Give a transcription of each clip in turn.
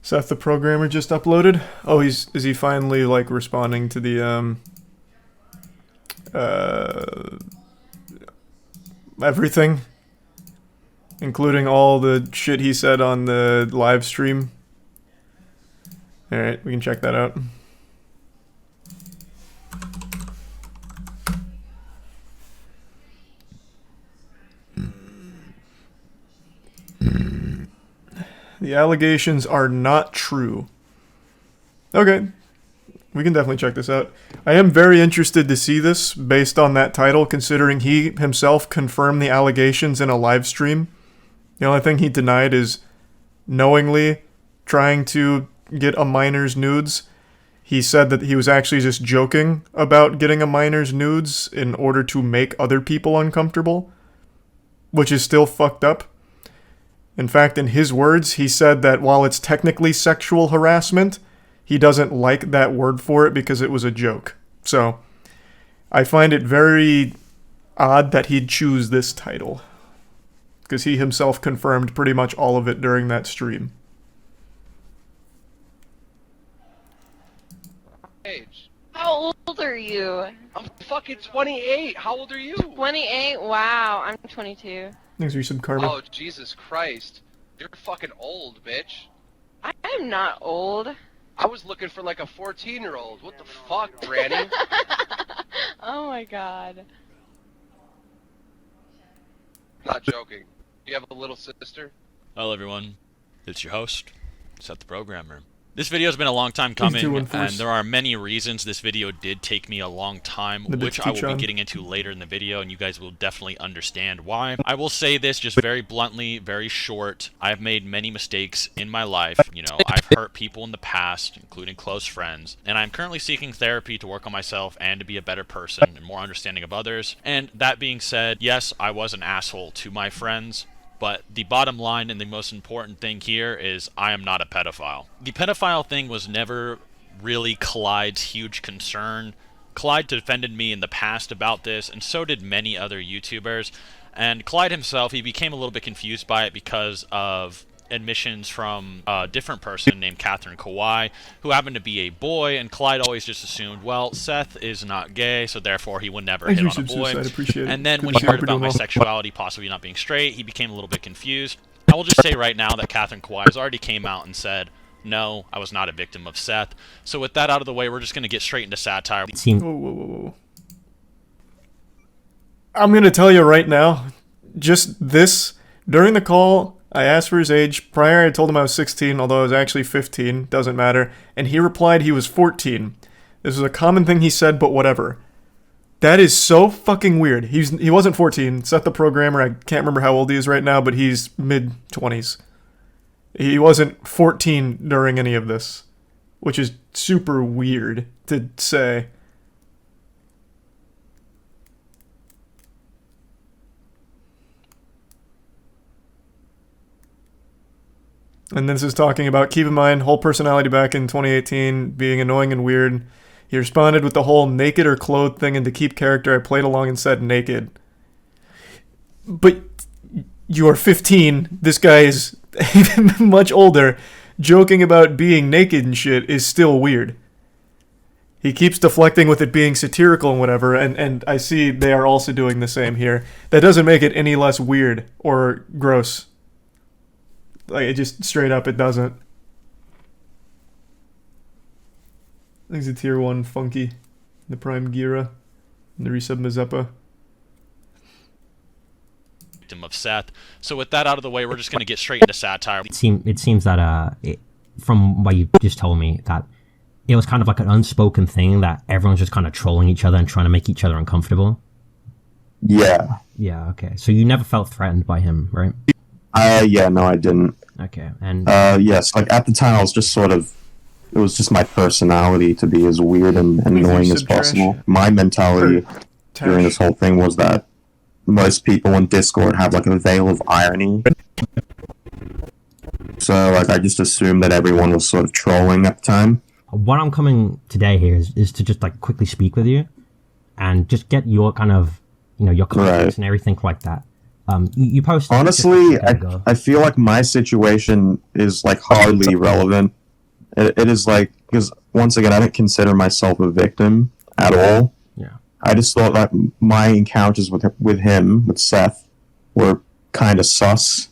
Seth, the programmer, just uploaded. Oh, is he finally like responding to the uh everything, including all the shit he said on the live stream? All right, we can check that out. The allegations are not true. Okay, we can definitely check this out. I am very interested to see this based on that title, considering he himself confirmed the allegations in a live stream. The only thing he denied is knowingly trying to get a minor's nudes. He said that he was actually just joking about getting a minor's nudes in order to make other people uncomfortable, which is still fucked up. In fact, in his words, he said that while it's technically sexual harassment, he doesn't like that word for it because it was a joke. So, I find it very odd that he'd choose this title, because he himself confirmed pretty much all of it during that stream. Age. How old are you? I'm fucking 28. How old are you? 28? Wow, I'm 22. Thanks for your sub, Karma. Oh, Jesus Christ. You're fucking old, bitch. I'm not old. I was looking for like a 14-year-old. What the fuck, Granny? Oh my god. Not joking. You have a little sister? Hello everyone, it's your host, Seth the Programmer. This video has been a long time coming, and there are many reasons this video did take me a long time, which I will be getting into later in the video, and you guys will definitely understand why. I will say this just very bluntly, very short. I have made many mistakes in my life. You know, I've hurt people in the past, including close friends, and I'm currently seeking therapy to work on myself and to be a better person and more understanding of others. And that being said, yes, I was an asshole to my friends. But the bottom line and the most important thing here is I am not a pedophile. The pedophile thing was never really Clyde's huge concern. Clyde defended me in the past about this, and so did many other YouTubers. And Clyde himself, he became a little bit confused by it because of admissions from a different person named Moistcrit1kal, who happened to be a boy, and Clyde always just assumed, well, Seth is not gay, so therefore he would never hit on a boy. And then when he heard about my sexuality possibly not being straight, he became a little bit confused. I will just say right now that Moistcrit1kal has already came out and said, no, I was not a victim of Seth. So with that out of the way, we're just going to get straight into satire. Whoa. I'm going to tell you right now, just this, during the call, I asked for his age. Prior, I told him I was 16, although I was actually 15. Doesn't matter. And he replied he was 14. This was a common thing he said, but whatever. That is so fucking weird. He wasn't 14. Seth the Programmer, I can't remember how old he is right now, but he's mid-20s. He wasn't 14 during any of this, which is super weird to say. And this is talking about, keep in mind, whole personality back in 2018, being annoying and weird. He responded with the whole naked or clothed thing, and to keep character, I played along and said naked. But you are 15, this guy is much older, joking about being naked and shit is still weird. He keeps deflecting with it being satirical and whatever, and I see they are also doing the same here. That doesn't make it any less weird or gross. Like, it just straight up, it doesn't. I think it's a tier 1 Funky, the Prime Gira, and the resub Mazeppa. Victim of Seth. So with that out of the way, we're just going to get straight into satire. It seems that, from what you just told me, that it was kind of like an unspoken thing that everyone's just kind of trolling each other and trying to make each other uncomfortable. Yeah. Yeah, okay. So you never felt threatened by him, right? Yeah, no, I didn't. Okay, and... yes, like, at the time, I was just sort of... It was just my personality to be as weird and annoying as possible. My mentality during this whole thing was that most people in Discord have, like, a veil of irony. So, like, I just assumed that everyone was sort of trolling at the time. What I'm coming today here is to just, like, quickly speak with you and just get your kind of, you know, your comments and everything like that. You posted. Honestly, I feel like my situation is like hardly relevant. It is like, because once again, I didn't consider myself a victim at all. Yeah. I just thought that my encounters with Seth, were kind of sus.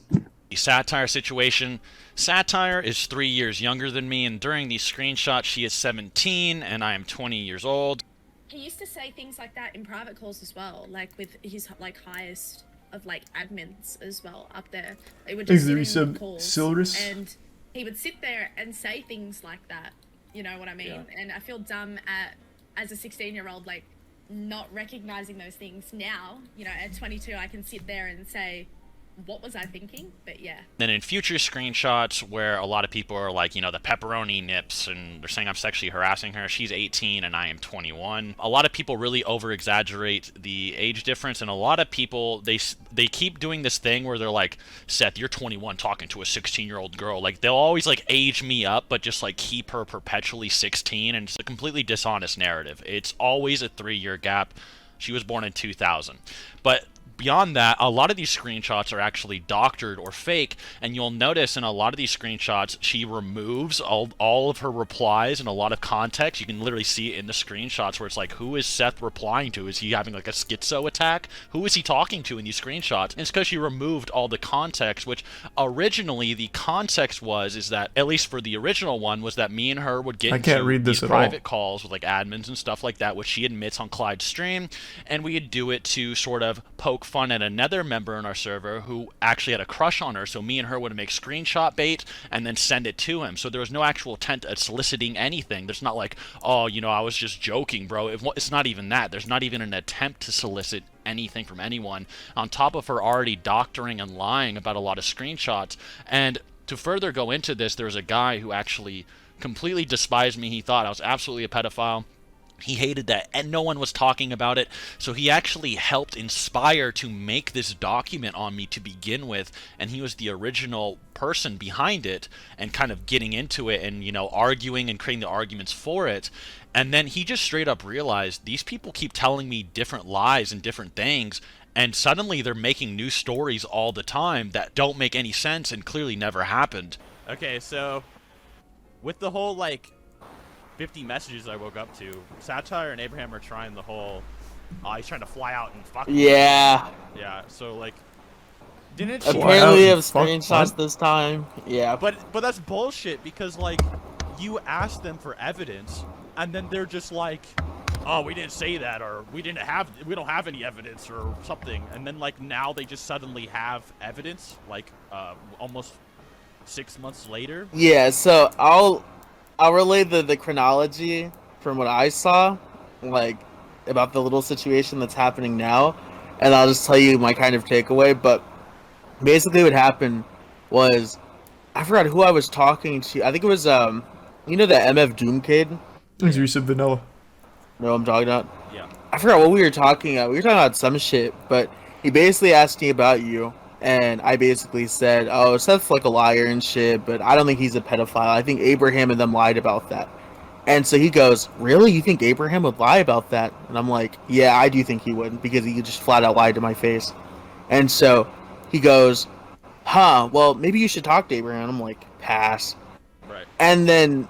The Satire situation. Satire is 3 years younger than me, and during these screenshots, she is 17, and I am 20 years old. He used to say things like that in private calls as well, like with his like highest of like admins as well up there. They would just sit in calls, and he would sit there and say things like that. You know what I mean? Yeah. And I feel dumb as a 16-year-old, like not recognizing those things now. You know, at 22, I can sit there and say, what was I thinking? But yeah. Then in future screenshots where a lot of people are like, you know, the pepperoni nips, and they're saying I'm sexually harassing her. She's 18 and I am 21. A lot of people really over-exaggerate the age difference, and a lot of people, they keep doing this thing where they're like, Seth, you're 21 talking to a 16-year-old girl. Like, they'll always, like, age me up, but just, like, keep her perpetually 16, and it's a completely dishonest narrative. It's always a 3-year gap. She was born in 2000. But beyond that, a lot of these screenshots are actually doctored or fake, and you'll notice in a lot of these screenshots, she removes all of her replies and a lot of context. You can literally see it in the screenshots where it's like, who is Seth replying to? Is he having like a schizo attack? Who is he talking to in these screenshots? And it's because she removed all the context, which originally the context is that, at least for the original one, was that me and her would get into these private calls with like admins and stuff like that, which she admits on Clyde's stream, and we'd do it to sort of poke fun at another member in our server who actually had a crush on her, so me and her would make screenshot bait and then send it to him. So there was no actual intent at soliciting anything. There's not like, oh, you know, I was just joking, bro. It's not even that. There's not even an attempt to solicit anything from anyone, on top of her already doctoring and lying about a lot of screenshots. And to further go into this, there was a guy who actually completely despised me. He thought I was absolutely a pedophile. He hated that, and no one was talking about it, so he actually helped inspire to make this document on me to begin with, and he was the original person behind it, and kind of getting into it, and, you know, arguing and creating the arguments for it. And then he just straight up realized, these people keep telling me different lies and different things, and suddenly they're making new stories all the time that don't make any sense and clearly never happened. Okay, so with the whole, like, 50 messages I woke up to, Satire and Abraham are trying the whole, he's trying to fly out and fuck me. Yeah. Yeah, so, like, didn't she... Apparently have screenshots this time. Yeah. But that's bullshit, because, like, you asked them for evidence, and then they're just like, oh, we didn't say that, or we don't have any evidence, or something. And then, like, now they just suddenly have evidence, like, almost 6 months later. Yeah, so I'll relay the chronology from what I saw, like, about the little situation that's happening now, and I'll just tell you my kind of takeaway. But basically what happened was, I forgot who I was talking to. I think it was, you know, the MF Doom kid? Thanks, you said Vanilla. No, I'm talking about? Yeah. I forgot what we were talking about. We were talking about some shit, but he basically asked me about you. And I basically said, oh, Seth's like a liar and shit, but I don't think he's a pedophile. I think Abraham and them lied about that. And so he goes, really? You think Abraham would lie about that? And I'm like, yeah, I do think he would, because he just flat out lied to my face. And so he goes, well, maybe you should talk to Abraham. I'm like, pass. Right. And then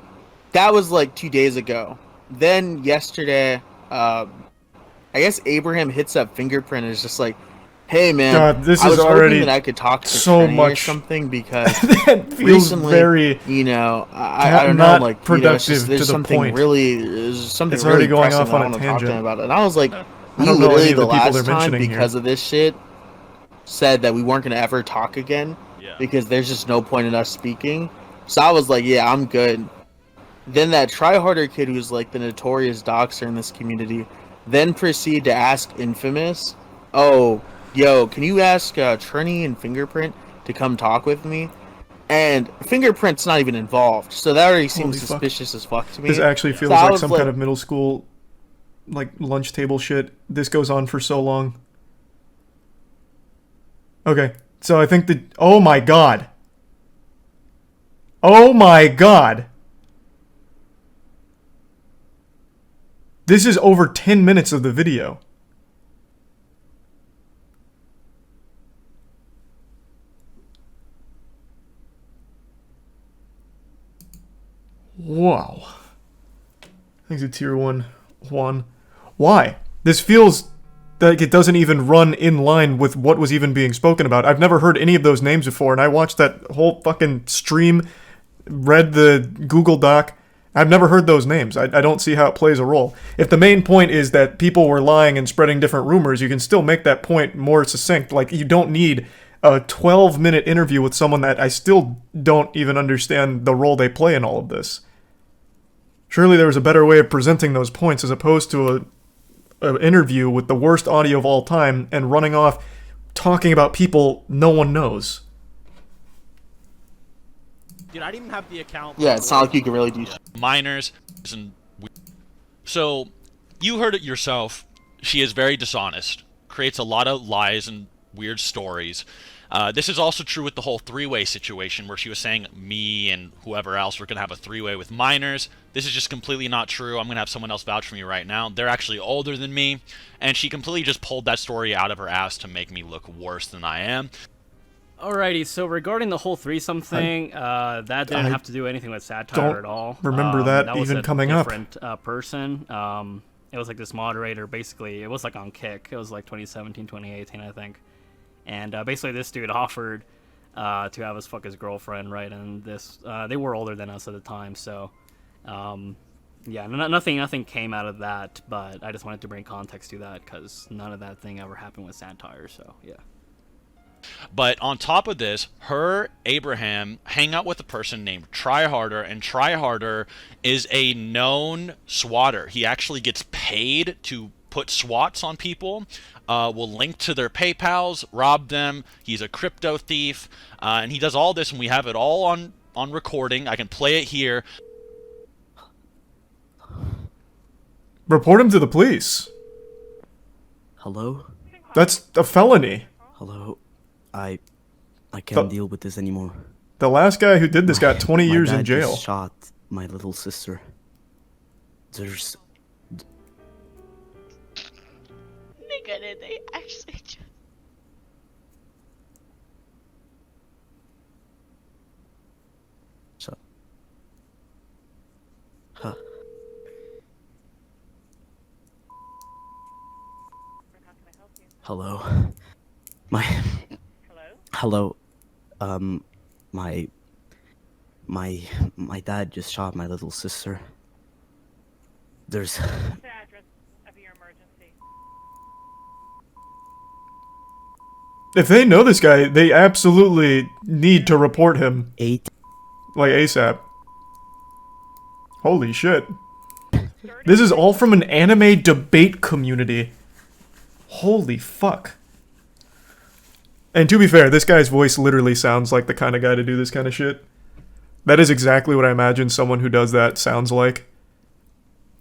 that was like 2 days ago. Then yesterday, I guess Abraham hits up Fingerprint and is just like, hey man, God, this I was is already hoping that I could talk to so Trini much or something, because that feels recently, very, you know, I don't know, like, productive, you know, there's to the something point. there's something it's really already going off on I a want to talk to tangent him about it. And I was like, I you don't know literally any of the the people last they're time, mentioning because here. of this shit, said that we weren't going to ever talk again, Yeah. because there's just no point in us speaking. So I was like, yeah, I'm good. Then that tryharder kid, who's like the notorious doxer in this community, then proceeded to ask Infamous, oh, yo, can you ask Trini and Fingerprint to come talk with me? And Fingerprint's not even involved, so that already seems suspicious as fuck to me. This actually feels like some kind of middle school, like, lunch table shit. This goes on for so long. Okay, so I think oh my god. Oh my god. This is over 10 minutes of the video. Wow. Thanks to Tier 1, Juan. Why? This feels like it doesn't even run in line with what was even being spoken about. I've never heard any of those names before, and I watched that whole fucking stream, read the Google Doc. I've never heard those names. I don't see how it plays a role. If the main point is that people were lying and spreading different rumors, you can still make that point more succinct. Like, you don't need a 12-minute interview with someone that I still don't even understand the role they play in all of this. Surely there was a better way of presenting those points as opposed to an interview with the worst audio of all time and running off talking about people no one knows. Dude, I didn't even have the account. Yeah, it's not like you can really do minors. So, you heard it yourself. She is very dishonest. Creates a lot of lies and weird stories. This is also true with the whole three-way situation where she was saying me and whoever else were going to have a three-way with minors. This is just completely not true. I'm going to have someone else vouch for me right now. They're actually older than me. And she completely just pulled that story out of her ass to make me look worse than I am. Alrighty, so regarding the whole threesome thing, that didn't have to do anything with satire at all. Remember that even coming up. That was a different person. It was like this moderator, basically. It was like on Kick. It was like 2017, 2018, I think. And basically this dude offered to have us fuck his girlfriend, right? And this, they were older than us at the time, so yeah, nothing came out of that. But I just wanted to bring context to that because none of that thing ever happened with satire. So yeah. But on top of this, Abraham, hang out with a person named Tryharder, and Tryharder is a known swatter. He actually gets paid to put swats on people. Will link to their PayPals, rob them. He's a crypto thief, and he does all this, and we have it all on recording. I can play it here. Report him to the police. Hello? That's a felony. Hello? I can't deal with this anymore. The last guy who did this got 20 years in jail. Just shot my little sister. There's... Nigga, did they actually just... So... Huh. Hello? Hello? My dad just shot my little sister. There's... What's the address of your emergency? If they know this guy, they absolutely need to report him. Like ASAP. Holy shit. This is all from an anime debate community. Holy fuck. And to be fair, this guy's voice literally sounds like the kind of guy to do this kind of shit. That is exactly what I imagine someone who does that sounds like.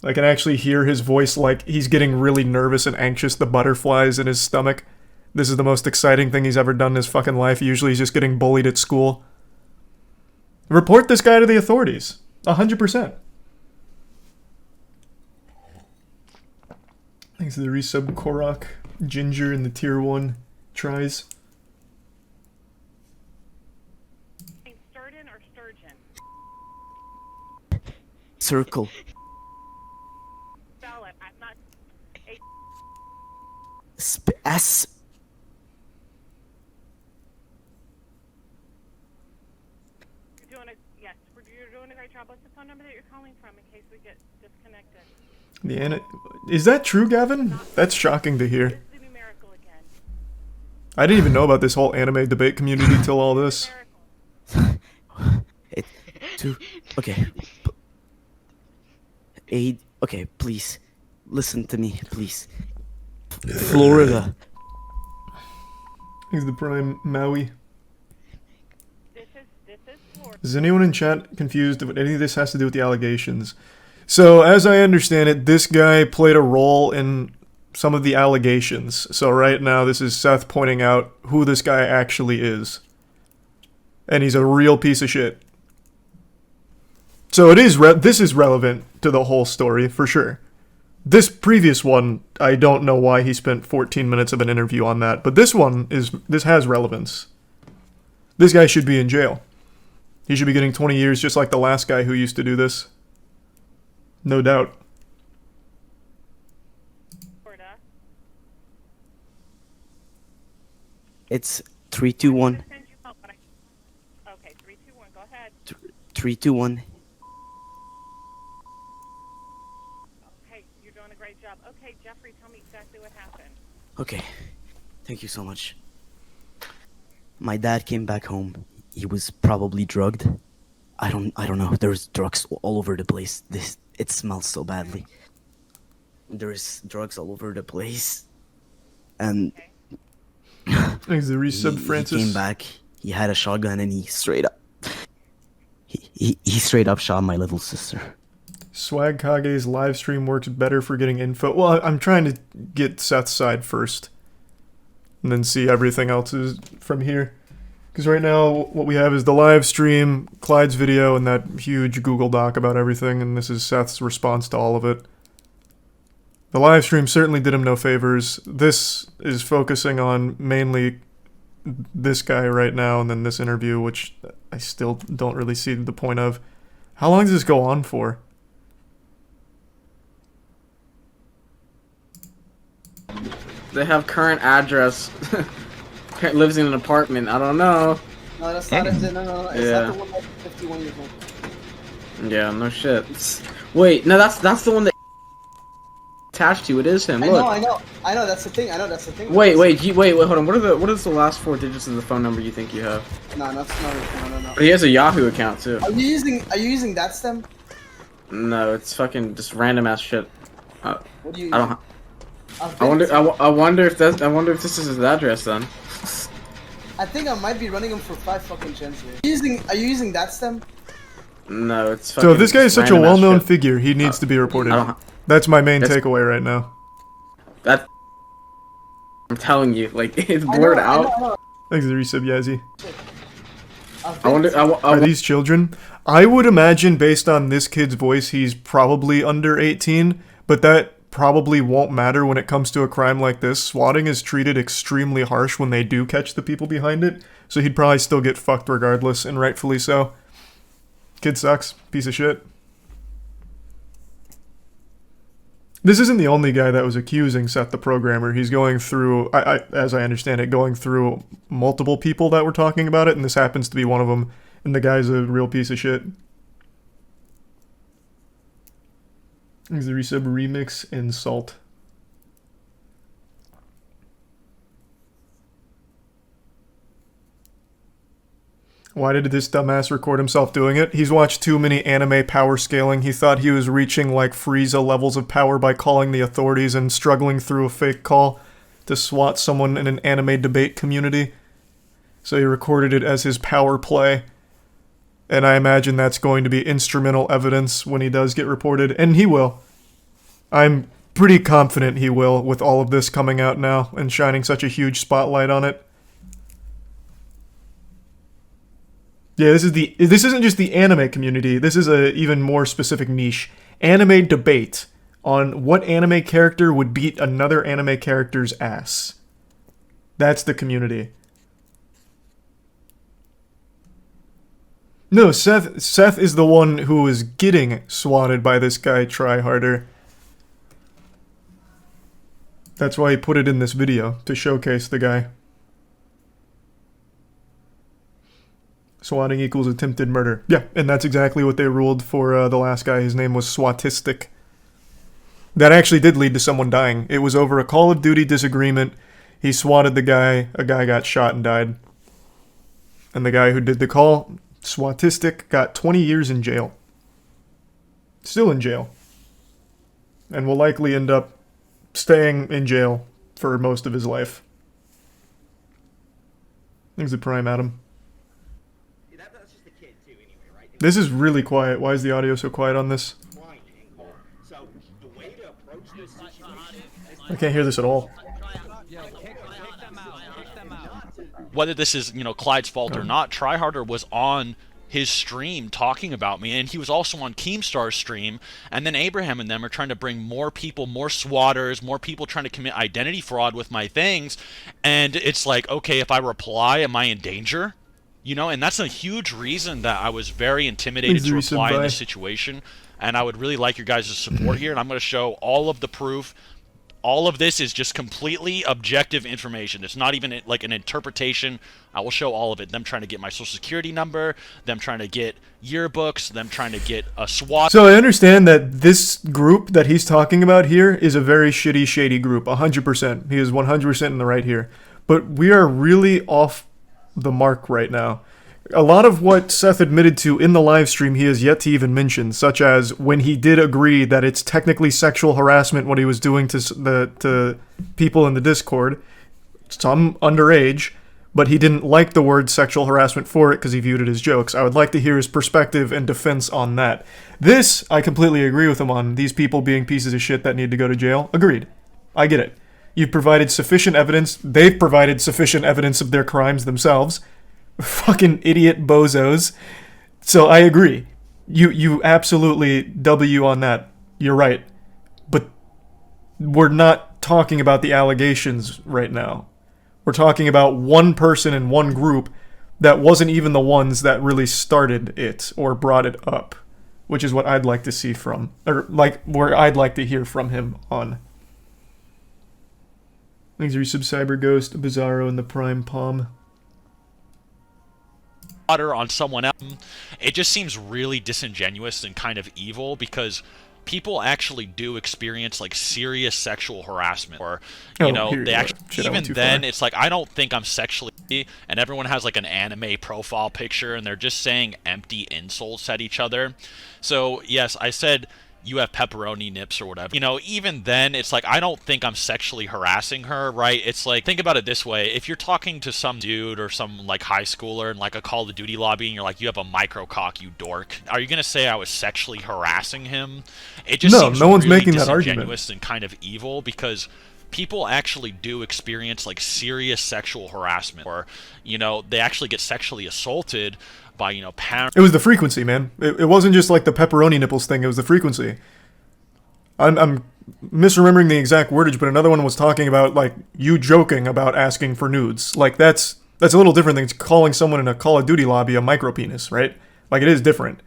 I can actually hear his voice like he's getting really nervous and anxious, the butterflies in his stomach. This is the most exciting thing he's ever done in his fucking life. Usually he's just getting bullied at school. Report this guy to the authorities. 100%. Thanks to the resub Korok, Ginger, and the tier 1 tries. Sturgeon or sturgeon? Circle. Spell it. I'm not... S... You're doing a great job. What's the phone number that you're calling from in case we get disconnected? Is that true, Gavin? That's shocking to hear. I didn't even know about this whole anime debate community till all this. Okay. Okay, please. Listen to me, please. Florida. He's the prime Maui. Is anyone in chat confused if any of this has to do with the allegations? So, as I understand it, this guy played a role in some of the allegations. So right now, this is Seth pointing out who this guy actually is. And he's a real piece of shit. So this is relevant to the whole story, for sure. This previous one, I don't know why he spent 14 minutes of an interview on that, but this one this has relevance. This guy should be in jail. He should be getting 20 years just like the last guy who used to do this. No doubt. It's 321. Okay, 321. Go ahead. 321. Okay, you're doing a great job. Okay, Jeffrey, tell me exactly what happened. Okay. Thank you so much. My dad came back home. He was probably drugged. I don't know. There's drugs all over the place. It smells so badly. There's drugs all over the place. And thanks the resub, Francis. He came back. He had a shotgun and he straight up shot my little sister. Swag Kage's live stream works better for getting info. Well, I'm trying to get Seth's side first, and then see everything else is from here. Because right now, what we have is the live stream, Clyde's video, and that huge Google Doc about everything, and this is Seth's response to all of it. The live stream certainly did him no favors. This is focusing on mainly this guy right now, and then this interview, which I still don't really see the point of. How long does this go on for? They have current address. Lives in an apartment. I don't know. No, that's not it. No. It's not the one that's 51 years old. Yeah, no shit. Wait, no, that's the one that attached to. It is him. Look. I know. That's the thing. Wait, hold on. What is the last 4 digits of the phone number you think you have? No, that's not it. No. But he has a Yahoo account too. Are you using that stem? No, it's fucking just random ass shit. What do you? I don't. I wonder if this is his address then. I think I might be running him for 5 fucking chances. Are you using that stem? No, it's so if this guy is such a well-known figure, he needs to be reported. That's my main takeaway right now. That I'm telling you, like it's blurred out. I know. Thanks for the resub, Yazzie. Are these children? I would imagine, based on this kid's voice, he's probably under 18, but that probably won't matter when it comes to a crime like this. Swatting is treated extremely harsh when they do catch the people behind it, so he'd probably still get fucked regardless, and rightfully so. Kid sucks. Piece of shit. This isn't the only guy that was accusing Seth the programmer. He's going through, as I understand it, going through multiple people that were talking about it, and this happens to be one of them, and the guy's a real piece of shit. Is the resub remix insult? Why did this dumbass record himself doing it? He's watched too many anime power scaling. He thought he was reaching like Frieza levels of power by calling the authorities and struggling through a fake call to swat someone in an anime debate community. So he recorded it as his power play. And I imagine that's going to be instrumental evidence when he does get reported. And he will. I'm pretty confident he will, with all of this coming out now and shining such a huge spotlight on it. Yeah, this isn't just the anime community. This is a even more specific niche. Anime debate on what anime character would beat another anime character's ass. That's the community. No, Seth is the one who is getting swatted by this guy Tryharder. That's why he put it in this video, to showcase the guy. Swatting equals attempted murder. Yeah, and that's exactly what they ruled for the last guy. His name was Swatistic. That actually did lead to someone dying. It was over a Call of Duty disagreement. He swatted the guy. A guy got shot and died. And the guy who did the call, Swatistic, got 20 years in jail. Still in jail. And will likely end up staying in jail for most of his life. Thanks to Prime Adam. This is really quiet. Why is the audio so quiet on this? I can't hear this at all. Whether this is, Clyde's fault or not, Tryharder was on his stream talking about me, and he was also on Keemstar's stream, and then Abraham and them are trying to bring more people, more swatters, more people trying to commit identity fraud with my things, and it's like, okay, if I reply, am I in danger? You know, and that's a huge reason that I was very intimidated to reply in this situation, and I would really like your guys' support here, and I'm going to show all of the proof. All of this is just completely objective information. It's not even like an interpretation. I will show all of it. Them trying to get my social security number, them trying to get yearbooks, them trying to get a SWAT. So I understand that this group that he's talking about here is a very shitty, shady group. 100%. He is 100% in the right here. But we are really off the mark right now. A lot of what Seth admitted to in the live stream he has yet to even mention, such as when he did agree that it's technically sexual harassment what he was doing to people in the Discord, some underage, but he didn't like the word sexual harassment for it because he viewed it as jokes. I would like to hear his perspective and defense on that. This, I completely agree with him on, these people being pieces of shit that need to go to jail. Agreed. I get it. You've provided sufficient evidence. They've provided sufficient evidence of their crimes themselves. Fucking idiot bozos. So I agree. You absolutely W on that. You're right. But we're not talking about the allegations right now. We're talking about one person in one group that wasn't even the ones that really started it or brought it up, which is what I'd like to see from, or like where I'd like to hear from him on. Thanks, Resub Cyber Ghost, Bizarro, and the Prime Palm. On someone else, it just seems really disingenuous and kind of evil because people actually do experience like serious sexual harassment, or you know, they actually even then it's like I don't think I'm sexually, and everyone has like an anime profile picture and they're just saying empty insults at each other. So yes, I said you have pepperoni nips or whatever. You know, even then, it's like, I don't think I'm sexually harassing her, right? It's like, think about it this way. If you're talking to some dude or some, like, high schooler in, like, a Call of Duty lobby and you're like, you have a micro cock, you dork, are you going to say I was sexually harassing him? It just seems no one's really making that disingenuous argument. and kind of evil because people actually do experience, like, serious sexual harassment, or, you know, they actually get sexually assaulted by, you know, parents. It was the frequency, man. It wasn't just like the pepperoni nipples thing. It was the frequency. I'm misremembering the exact wordage, but another one was talking about like you joking about asking for nudes. Like that's a little different than calling someone in a Call of Duty lobby a micro penis, right? Like it is different.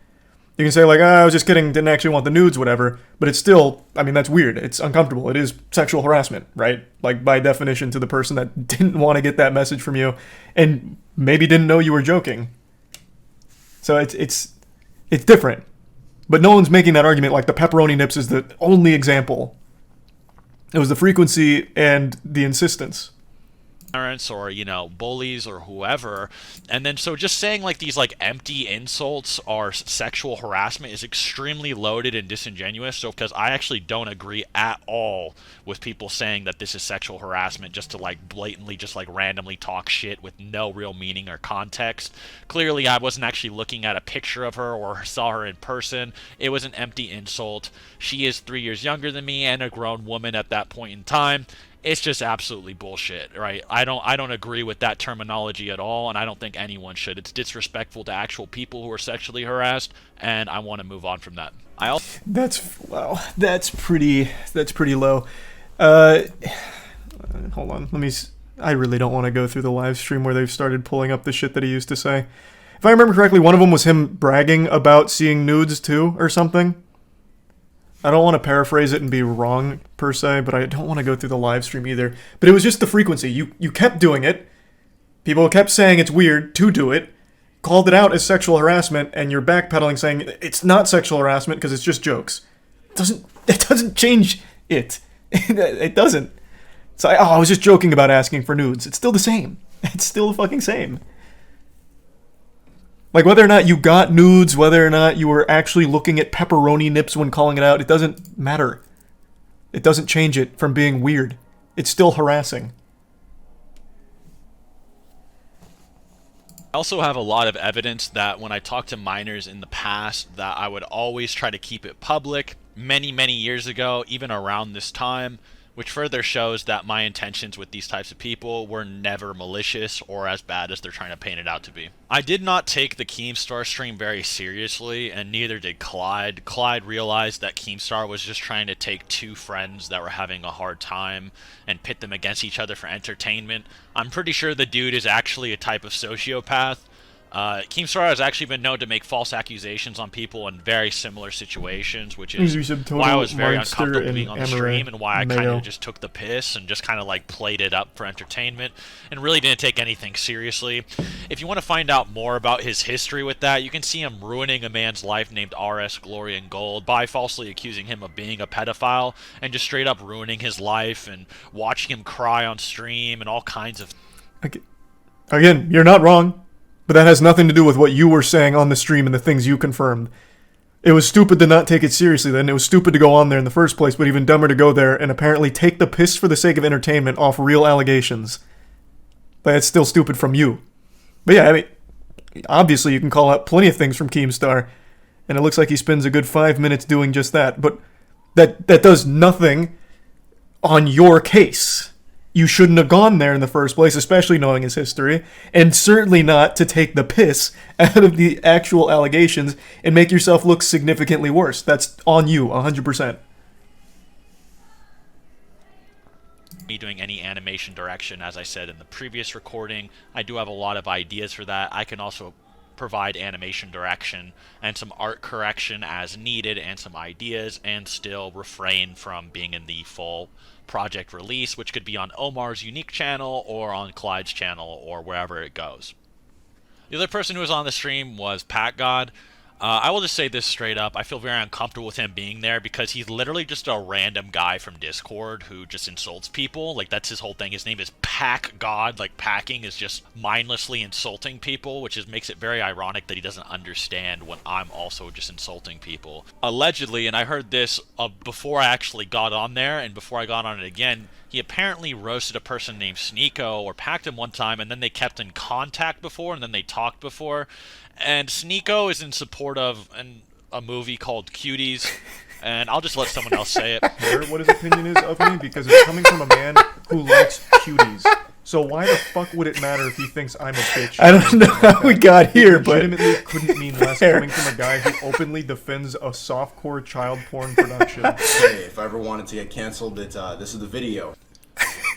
You can say like, I was just kidding, didn't actually want the nudes, whatever. But it's still, I mean, that's weird. It's uncomfortable. It is sexual harassment, right? Like by definition to the person that didn't want to get that message from you and maybe didn't know you were joking. So it's different. But no one's making that argument like the pepperoni nips is the only example. It was the frequency and the insistence. Parents or, you know, bullies or whoever, and then so just saying like these like empty insults are sexual harassment is extremely loaded and disingenuous. So because I actually don't agree at all with people saying that this is sexual harassment just to like blatantly just like randomly talk shit with no real meaning or context. Clearly I wasn't actually looking at a picture of her or saw her in person. It was an empty insult. She is 3 years younger than me and a grown woman at that point in time. It's just absolutely bullshit, right? I don't agree with that terminology at all, and I don't think anyone should. It's disrespectful to actual people who are sexually harassed, and I want to move on from that. That's pretty low. Hold on, I really don't want to go through the live stream where they've started pulling up the shit that he used to say. If I remember correctly, one of them was him bragging about seeing nudes too, or something. I don't want to paraphrase it and be wrong, per se, but I don't want to go through the live stream either. But it was just the frequency. You kept doing it. People kept saying it's weird to do it. Called it out as sexual harassment, and you're backpedaling saying it's not sexual harassment because it's just jokes. It doesn't change it. It doesn't. So I was just joking about asking for nudes. It's still the same. It's still the fucking same. Like, whether or not you got nudes, whether or not you were actually looking at pepperoni nips when calling it out, it doesn't matter. It doesn't change it from being weird. It's still harassing. I also have a lot of evidence that when I talked to minors in the past that I would always try to keep it public many, many years ago, even around this time, which further shows that my intentions with these types of people were never malicious or as bad as they're trying to paint it out to be. I did not take the Keemstar stream very seriously, and neither did Clyde. Clyde realized that Keemstar was just trying to take two friends that were having a hard time and pit them against each other for entertainment. I'm pretty sure the dude is actually a type of sociopath. Keemstar has actually been known to make false accusations on people in very similar situations, which is why I was very uncomfortable being on the stream and why I kind of just took the piss and just kind of like played it up for entertainment and really didn't take anything seriously. If you want to find out more about his history with that, you can see him ruining a man's life named RS Glory and Gold by falsely accusing him of being a pedophile and just straight up ruining his life and watching him cry on stream and all kinds of... Again, you're not wrong. But that has nothing to do with what you were saying on the stream and the things you confirmed. It was stupid to not take it seriously then. It was stupid to go on there in the first place, but even dumber to go there and apparently take the piss for the sake of entertainment off real allegations. But it's still stupid from you. But yeah, I mean, obviously you can call out plenty of things from Keemstar, and it looks like he spends a good 5 minutes doing just that. But that does nothing on your case. You shouldn't have gone there in the first place, especially knowing his history, and certainly not to take the piss out of the actual allegations and make yourself look significantly worse. That's on you, 100%. Me doing any animation direction, as I said in the previous recording. I do have a lot of ideas for that. I can also provide animation direction and some art correction as needed and some ideas, and still refrain from being in the full project release, which could be on Omar's unique channel or on Clyde's channel or wherever it goes. The other person who was on the stream was Pat God. I will just say this straight up. I feel very uncomfortable with him being there because he's literally just a random guy from Discord who just insults people. Like, that's his whole thing. His name is Pack God. Like, packing is just mindlessly insulting people, which makes it very ironic that he doesn't understand when I'm also just insulting people. Allegedly, and I heard this before I actually got on there and before I got on it again, he apparently roasted a person named Sneeko or packed him one time, and then they kept in contact before, and then they talked before. And Sneeko is in support of a movie called Cuties, and I'll just let someone else say it. What his opinion is of me, because it's coming from a man who likes cuties. So why the fuck would it matter if he thinks I'm a bitch? I don't know how we got here, but... legitimately couldn't mean less coming from a guy who openly defends a softcore child porn production. Hey, if I ever wanted to get canceled, this is the video.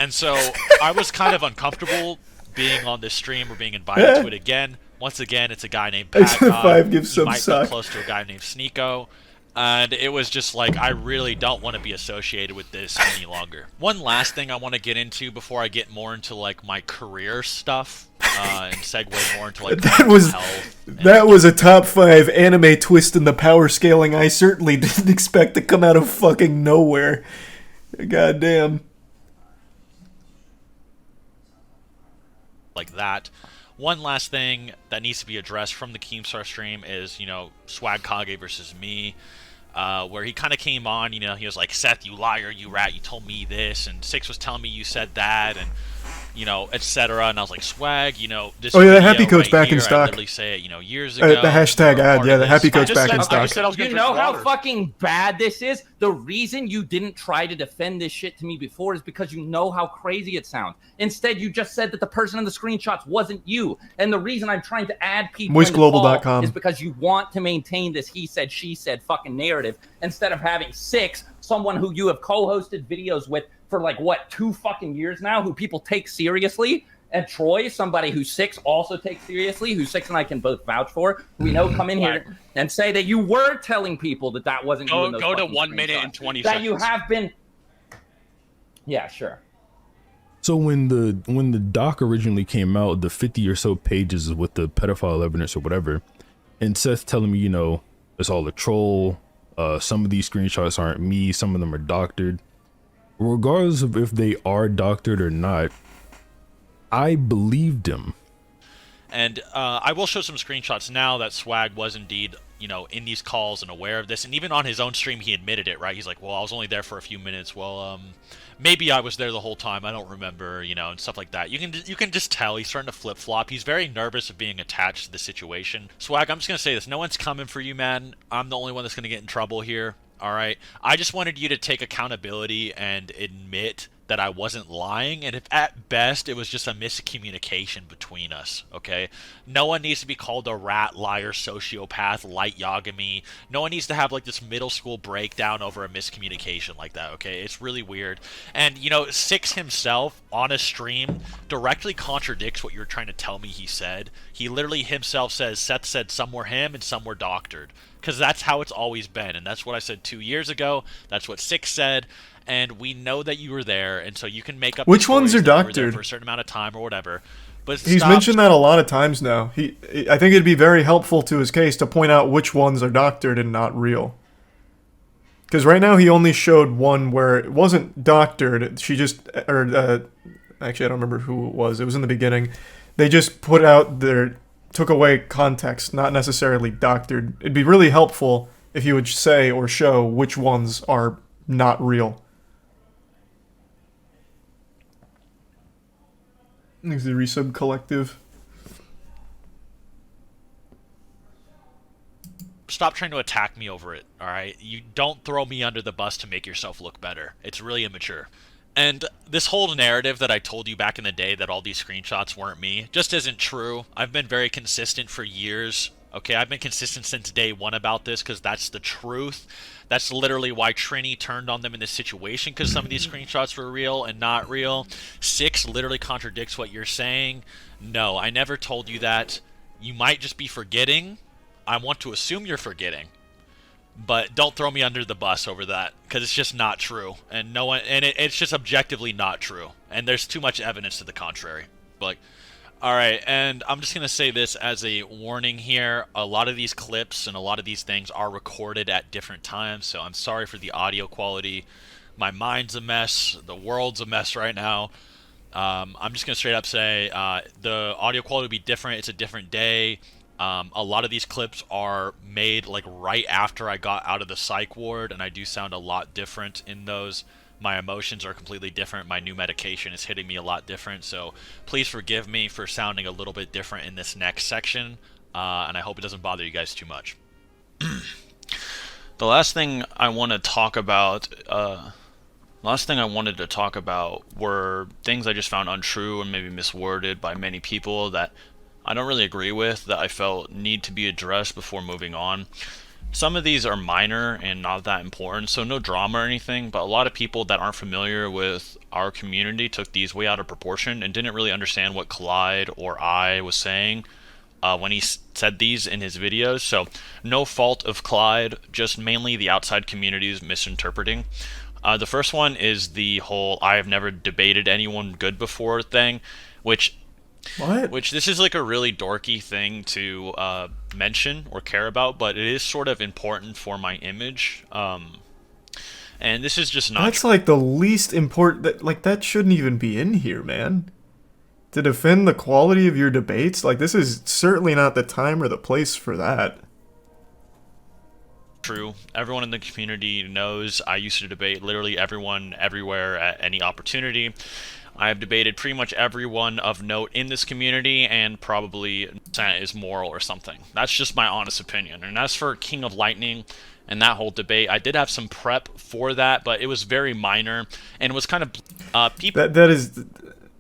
And so I was kind of uncomfortable being on this stream or being invited to it again. Once again, it's a guy named Pat God. He might be close to a guy named Sneeko. And it was just like, I really don't want to be associated with this any longer. One last thing I want to get into before I get more into like my career stuff and segue more into like that was a top 5 anime twist in the power scaling I certainly didn't expect to come out of fucking nowhere. Goddamn. Like that. One last thing that needs to be addressed from the Keemstar stream is, you know, Swag1kal versus me, where he kind of came on, you know, he was like, Seth, you liar, you rat, you told me this, and Six was telling me you said that, and, you know, etc. And I was like, Swag, you know, this the Happy Coat's back in stock. I literally say it, you know, years ago. The hashtag ad, yeah, the Happy Coat's back in stock. You know how fucking bad this is? The reason you didn't try to defend this shit to me before is because you know how crazy it sounds. Instead, you just said that the person in the screenshots wasn't you. And the reason I'm trying to add people Moistglobal.com is because you want to maintain this he said, she said fucking narrative instead of having Six, someone who you have co-hosted videos with for like, what, 2 fucking years now, who people take seriously. And Troy, somebody who Six also takes seriously, who Six and I can both vouch for, we know come in here and say that you were telling people that that wasn't you in those Go to 1 screenshots. minute and 20 that seconds. You have been... Yeah, sure. So when the doc originally came out, the 50 or so pages with the pedophile evidence or whatever, and Seth telling me, you know, it's all a troll, some of these screenshots aren't me, some of them are doctored. Regardless of if they are doctored or not, I believed him. And I will show some screenshots now that Swag was indeed, you know, in these calls and aware of this. And even on his own stream, he admitted it, right? He's like, well, I was only there for a few minutes. Well, maybe I was there the whole time. I don't remember, you know, and stuff like that. You can just tell he's starting to flip-flop. He's very nervous of being attached to the situation. Swag, I'm just going to say this. No one's coming for you, man. I'm the only one that's going to get in trouble here. All right. I just wanted you to take accountability and admit that I wasn't lying, and if at best it was just a miscommunication between us, okay? No one needs to be called a rat, liar, sociopath, light Yagami. No one needs to have like this middle school breakdown over a miscommunication like that, okay? It's really weird. And, you know, Six himself on a stream directly contradicts what you're trying to tell me he said. He literally himself says, Seth said some were him and some were doctored. Because that's how it's always been, and that's what I said 2 years ago. That's what Six said. And we know that you were there, and so you can make up. Which ones are doctored for a certain amount of time or whatever. But he's mentioned that a lot of times now. I think it'd be very helpful to his case to point out which ones are doctored and not real. Because right now he only showed one where it wasn't doctored. She just, actually I don't remember who it was. It was in the beginning. They just took away context, not necessarily doctored. It'd be really helpful if he would say or show which ones are not real. It's the Resub Collective. Stop trying to attack me over it, alright? You don't throw me under the bus to make yourself look better. It's really immature. And this whole narrative that I told you back in the day that all these screenshots weren't me just isn't true. I've been very consistent for years. Okay, I've been consistent since day one about this because that's the truth. That's literally why Trini turned on them in this situation, because some of these screenshots were real and not real. Six literally contradicts what you're saying. No, I never told you that. You might just be forgetting. I want to assume you're forgetting. But don't throw me under the bus over that, because it's just not true. And no one, and it's just objectively not true. And there's too much evidence to the contrary. Like, alright, and I'm just going to say this as a warning here. A lot of these clips and a lot of these things are recorded at different times, so I'm sorry for the audio quality. My mind's a mess. The world's a mess right now. I'm just going to straight up say the audio quality will be different. It's a different day. A lot of these clips are made like right after I got out of the psych ward, and I do sound a lot different in those. My emotions are completely different. My new medication is hitting me a lot different, so please forgive me for sounding a little bit different in this next section, and I hope it doesn't bother you guys too much. The last thing I want to talk about, were things I just found untrue and maybe misworded by many people that I don't really agree with, that I felt need to be addressed before moving on. Some of these are minor and not that important, so no drama or anything, but a lot of people that aren't familiar with our community took these way out of proportion and didn't really understand what Clyde or I was saying when he said these in his videos. So no fault of Clyde, just mainly the outside community's misinterpreting. The first one is the whole I have never debated anyone good before thing, which this is like a really dorky thing to mention or care about, but it is sort of important for my image. And this is just not. That's like the least important. Like that shouldn't even be in here, man. To defend the quality of your debates, like this is certainly not the time or the place for that. True. Everyone in the community knows I used to debate literally everyone, everywhere, at any opportunity. I have debated pretty much everyone of note in this community, and probably is moral or something. That's just my honest opinion. And as for King of Lightning and that whole debate, I did have some prep for that, but it was very minor, and it was kind of people.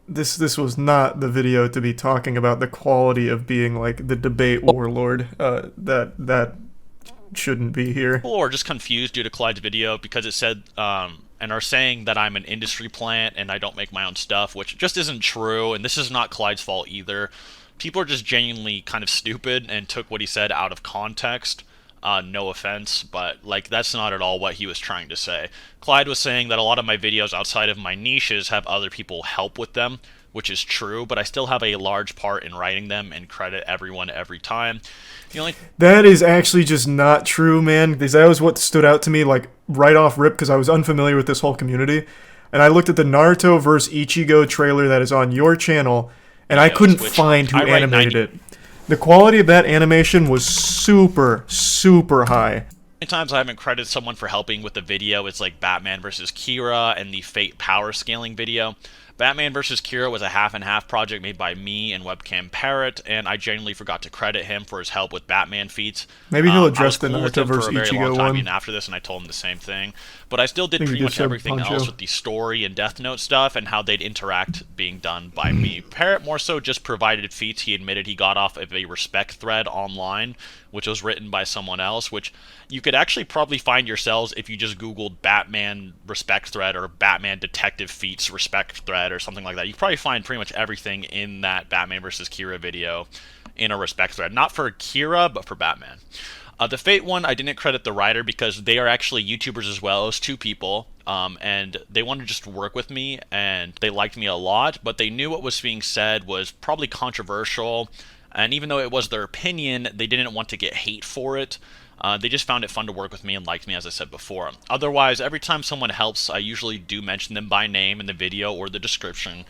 This was not the video to be talking about the quality of being like the debate warlord. That shouldn't be here. People are just confused due to Clyde's video because it said and are saying that I'm an industry plant and I don't make my own stuff, which just isn't true, and this is not Clyde's fault either. People are just genuinely kind of stupid and took what he said out of context. No offense, but like that's not at all what he was trying to say. Clyde was saying that a lot of my videos outside of my niches have other people help with them, which is true, but I still have a large part in writing them and credit everyone every time. That is actually just not true, man, because that was what stood out to me like right off rip, because I was unfamiliar with this whole community, and I looked at the Naruto vs. Ichigo trailer that is on your channel, and I couldn't find who animated it. The quality of that animation was super, super high. Times I haven't credited someone for helping with the video. It's like Batman vs. Kira and the Fate power scaling video. Batman vs. Kira was a half-and-half project made by me and Webcam Parrot, and I genuinely forgot to credit him for his help with Batman feats. Maybe he'll address the I was cool Naruto with him vs. for a very Ichigo long time one. even after this, and I told him the same thing. But I still did Maybe pretty much just said everything Poncho. else with the story and Death Note stuff and how they'd interact being done by me. Parrot more so just provided feats he admitted he got off of a respect thread online, which was written by someone else, which you could actually probably find yourselves if you just Googled Batman respect thread or Batman detective feats respect thread or something like that. You could probably find pretty much everything in that Batman vs. Kira video in a respect thread. Not for Kira, but for Batman. The Fate one, I didn't credit the writer because they are actually YouTubers as well as two people, and they wanted to just work with me, and they liked me a lot, but they knew what was being said was probably controversial, and even though it was their opinion, they didn't want to get hate for it. They just found it fun to work with me and liked me, as I said before. Otherwise, every time someone helps, I usually do mention them by name in the video or the description,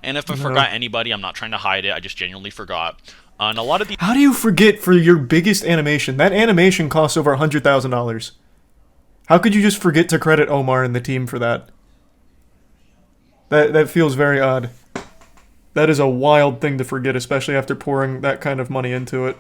and if I forgot anybody, I'm not trying to hide it, I just genuinely forgot. And a lot of the How do you forget for your biggest animation? That animation costs over $100,000. How could you just forget to credit Omar and the team for that? That feels very odd. That is a wild thing to forget, especially after pouring that kind of money into it.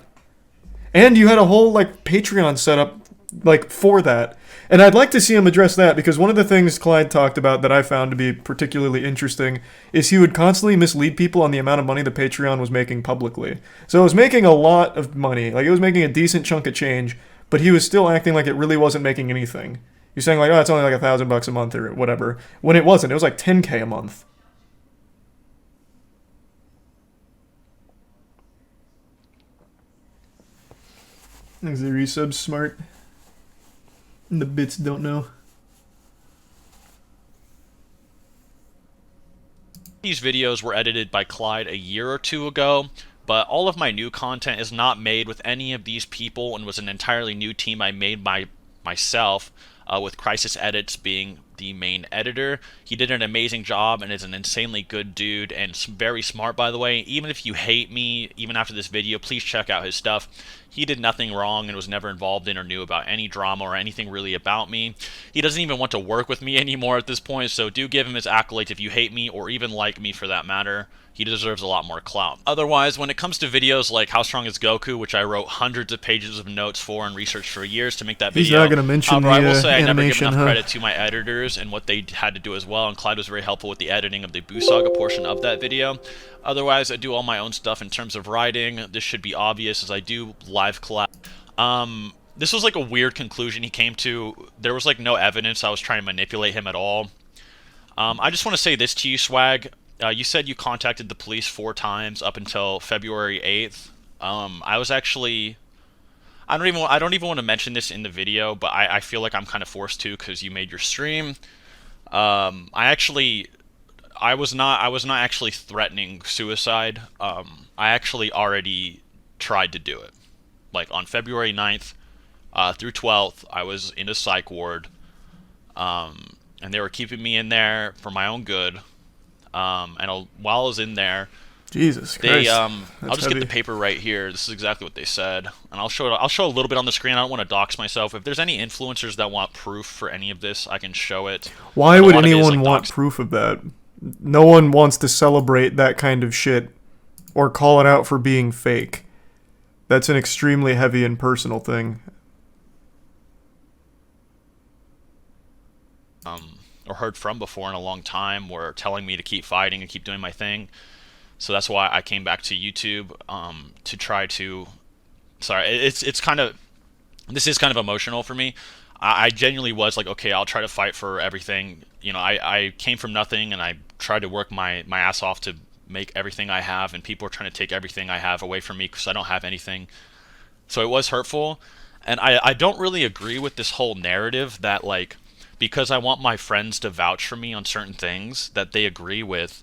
And you had a whole, like, Patreon set up, like, for that. And I'd like to see him address that, because one of the things Clyde talked about that I found to be particularly interesting is he would constantly mislead people on the amount of money the Patreon was making publicly. So it was making a lot of money, like, it was making a decent chunk of change, but he was still acting like it really wasn't making anything. He was saying, like, oh, it's only like $1,000 a month or whatever, when it wasn't. It was like $10K a month. Thanks, the resub's smart. And the bits don't know. These videos were edited by Clyde a year or two ago, but all of my new content is not made with any of these people and was an entirely new team I made by myself, with Crisis Edits being the main editor. He did an amazing job and is an insanely good dude and very smart, by the way. Even if you hate me, even after this video, please check out his stuff. He did nothing wrong and was never involved in or knew about any drama or anything really about me. He doesn't even want to work with me anymore at this point, so do give him his accolades if you hate me or even like me for that matter. He deserves a lot more clout. Otherwise, when it comes to videos like How Strong is Goku, which I wrote hundreds of pages of notes for and researched for years to make that video. He's not going to mention the I will say I never give animation, enough credit to my editors and what they had to do as well, and Clyde was very helpful with the editing of the Buu Saga portion of that video. Otherwise, I do all my own stuff in terms of writing. This should be obvious as I do live collab. This was like a weird conclusion he came to. There was like no evidence I was trying to manipulate him at all. I just want to say this to you, Swag. You said you contacted the police 4 times up until February 8th. I was actually... I don't even want to mention this in the video, but I feel like I'm kind of forced to because you made your stream. I was not actually threatening suicide. I actually already tried to do it. Like on February 9th through 12th, I was in a psych ward, and they were keeping me in there for my own good. And while I was in there, Jesus Christ, That's I'll just heavy. get the paper right here. This is exactly what they said, and I'll show a little bit on the screen. I don't want to dox myself. If there's any influencers that want proof for any of this, I can show it. Why would anyone want proof of that? No one wants to celebrate that kind of shit or call it out for being fake. That's an extremely heavy and personal thing. Or heard from before in a long time were telling me to keep fighting and keep doing my thing. So that's why I came back to YouTube to try to... Sorry, it's kind of... This is kind of emotional for me. I genuinely was like, okay, I'll try to fight for everything. You know, I came from nothing and I tried to work my ass off to make everything I have, and people are trying to take everything I have away from me because I don't have anything. So it was hurtful. And I don't really agree with this whole narrative that, like, because I want my friends to vouch for me on certain things that they agree with,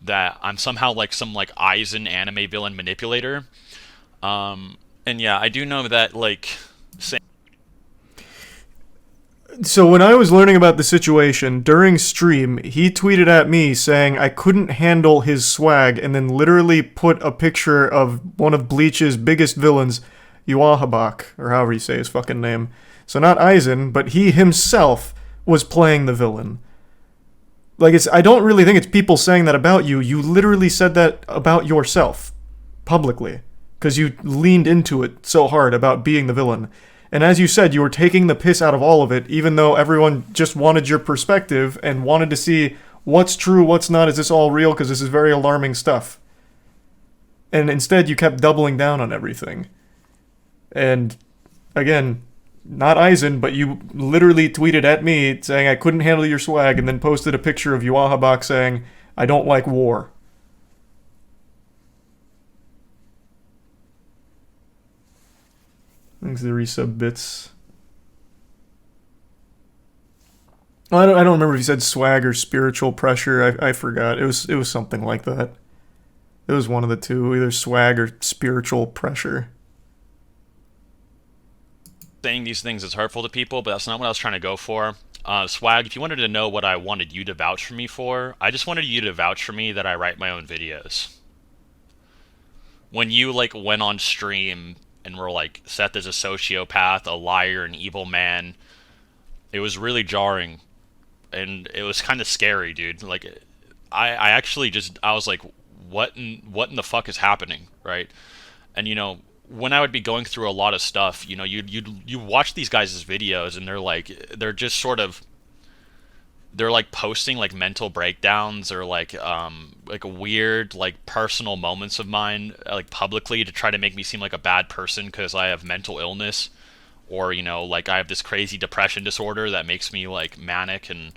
that I'm somehow like some like Aizen anime villain manipulator. And yeah, I do know that like... So when I was learning about the situation, during stream, he tweeted at me saying I couldn't handle his swag and then literally put a picture of one of Bleach's biggest villains, Yuahabak, or however you say his fucking name. So not Aizen, but he himself was playing the villain. Like, I don't really think it's people saying that about you. You literally said that about yourself, publicly, because you leaned into it so hard about being the villain. And as you said, you were taking the piss out of all of it, even though everyone just wanted your perspective and wanted to see what's true, what's not, is this all real, because this is very alarming stuff. And instead, you kept doubling down on everything. And, again, not Eisen, but you literally tweeted at me saying I couldn't handle your swag and then posted a picture of Yuahabak saying, I don't like war. Thanks to the resub bits. I don't remember if you said swag or spiritual pressure. I forgot. It was something like that. It was one of the two, either swag or spiritual pressure. Saying these things is hurtful to people, but that's not what I was trying to go for. Swag, if you wanted to know what I wanted you to vouch for me for, I just wanted you to vouch for me that I write my own videos. When you, like, went on stream and were like, Seth is a sociopath, a liar, an evil man, it was really jarring. And it was kind of scary, dude. Like, I actually just, I was like, what in the fuck is happening, right? And, you know, when I would be going through a lot of stuff, you know, you watch these guys' videos and they're just sort of, they're like posting like mental breakdowns or like weird like personal moments of mine like publicly to try to make me seem like a bad person because I have mental illness, or, you know, like I have this crazy depression disorder that makes me like manic and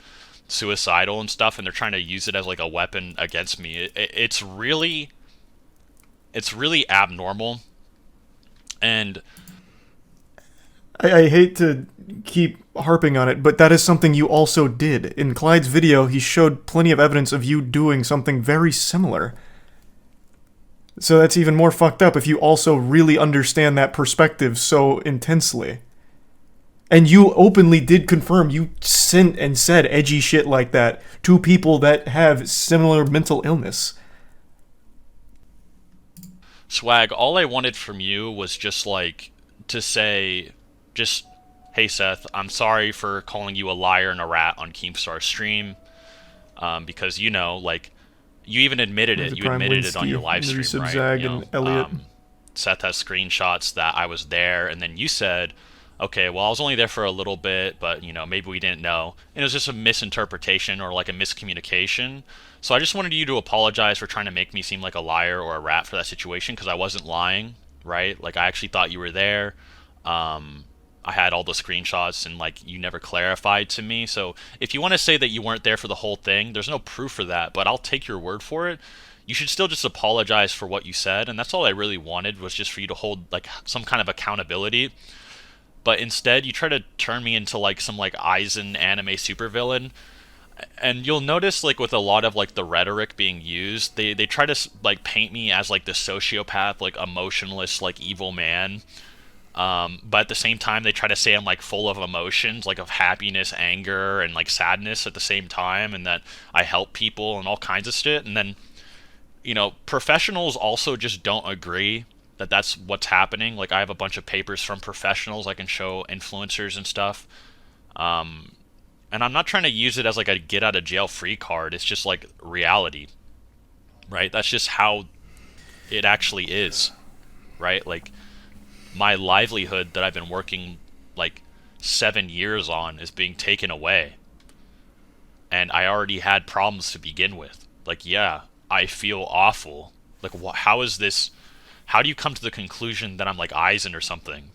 suicidal and stuff, and they're trying to use it as like a weapon against me. It's really abnormal. And I hate to keep harping on it, but that is something you also did. In Clyde's video, he showed plenty of evidence of you doing something very similar. So that's even more fucked up if you also really understand that perspective so intensely. And you openly did confirm you sent and said edgy shit like that to people that have similar mental illness. Swag, all I wanted from you was just like to say, just, hey Seth, I'm sorry for calling you a liar and a rat on Keemstar's stream, because, you know, like, you even admitted it. You admitted it on your live stream, right? You know, Seth has screenshots that I was there, and then you said, okay, well, I was only there for a little bit, but, you know, maybe we didn't know. And it was just a misinterpretation or like a miscommunication. So I just wanted you to apologize for trying to make me seem like a liar or a rat for that situation, because I wasn't lying, right? Like, I actually thought you were there. I had all the screenshots, and like, you never clarified to me. So if you want to say that you weren't there for the whole thing, there's no proof for that, but I'll take your word for it. You should still just apologize for what you said, and that's all I really wanted, was just for you to hold like some kind of accountability. But instead, you try to turn me into like some like Eisen anime supervillain. And you'll notice, like, with a lot of like the rhetoric being used, they try to like paint me as like the sociopath, like emotionless, like evil man. But at the same time, they try to say I'm like full of emotions, like of happiness, anger, and like sadness at the same time, and that I help people and all kinds of shit. And then, you know, professionals also just don't agree that that's what's happening. Like, I have a bunch of papers from professionals I can show influencers and stuff. And I'm not trying to use it as like a get out of jail free card. It's just like reality, right? That's just how it actually is, right? Like, my livelihood that I've been working like 7 years on is being taken away. And I already had problems to begin with. Like, yeah, I feel awful. Like, how is this? How do you come to the conclusion that I'm like Eisen or something?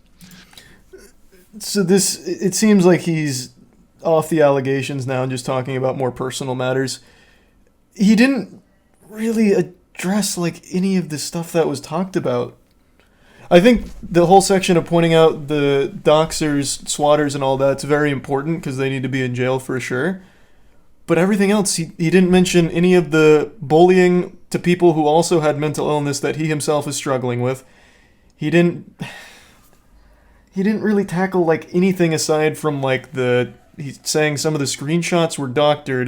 So it seems like he's off the allegations now and just talking about more personal matters. He didn't really address like any of the stuff that was talked about. I think the whole section of pointing out the doxers, swatters, and all that's very important because they need to be in jail for sure. But everything else, he didn't mention any of the bullying to people who also had mental illness that he himself is struggling with. He didn't really tackle like anything aside from like he's saying some of the screenshots were doctored